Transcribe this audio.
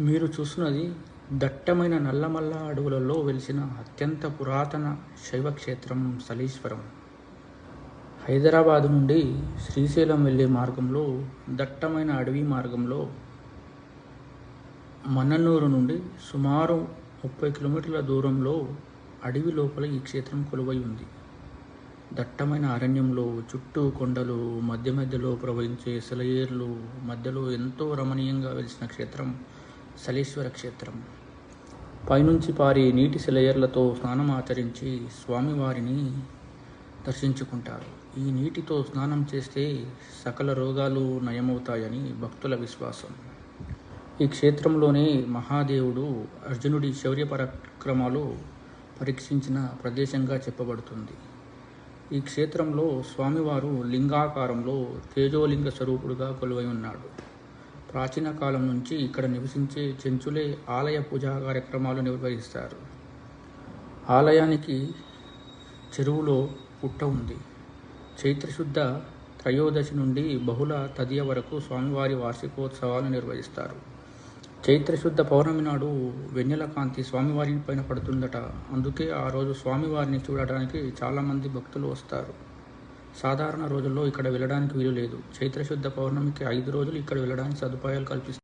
మీరు చూస్తున్నది దట్టమైన నల్లమల్ల అడవులలో వెలిసిన అత్యంత పురాతన శైవక్షేత్రం సలీశ్వరం. హైదరాబాదు నుండి శ్రీశైలం వెళ్ళే మార్గంలో దట్టమైన అడవి మార్గంలో మన్ననూరు నుండి సుమారు 30 కిలోమీటర్ల దూరంలో అడవి లోపల ఈ క్షేత్రం కొలువై ఉంది. దట్టమైన అరణ్యంలో చుట్టూ కొండలు, మధ్య మధ్యలో ప్రవహించే సెలయేర్లు మధ్యలో ఎంతో రమణీయంగా వెలిసిన క్షేత్రం సలీశ్వర క్షేత్రం. పైనుంచి పారే నీటి సెలయేర్లతో స్నానం ఆచరించి స్వామివారిని దర్శించుకుంటారు. ఈ నీటితో స్నానం చేస్తే సకల రోగాలు నయమవుతాయని భక్తుల విశ్వాసం. ఈ క్షేత్రంలోనే మహాదేవుడు అర్జునుడి శౌర్య పరాక్రమాలు పరీక్షించిన ప్రదేశంగా చెప్పబడుతుంది. ఈ క్షేత్రంలో స్వామివారు లింగాకారంలో తేజోలింగ స్వరూపుడుగా కొలువై ఉన్నాడు. ప్రాచీన కాలం నుంచి ఇక్కడ నివసించే చెంచులే ఆలయ పూజా కార్యక్రమాలు నిర్వహిస్తారు. ఆలయానికి చెరువులో పుట్ట ఉంది. చైత్రశుద్ధ త్రయోదశి నుండి బహుళ తదియ వరకు స్వామివారి వార్షికోత్సవాలు నిర్వహిస్తారు. చైత్రశుద్ధ పౌర్ణమి నాడు వెన్నెల కాంతి స్వామివారి పైన పడుతుందట. అందుకే ఆ రోజు స్వామివారిని చూడటానికి చాలామంది భక్తులు వస్తారు. సాధారణ రోజుల్లో ఇక్కడ వెళ్ళడానికి వీలు లేదు. చైత్రశుద్ధ పౌర్ణమికి 5 రోజులు ఇక్కడ వెళ్ళడానికి సదుపాయాలు కల్పిస్తారు.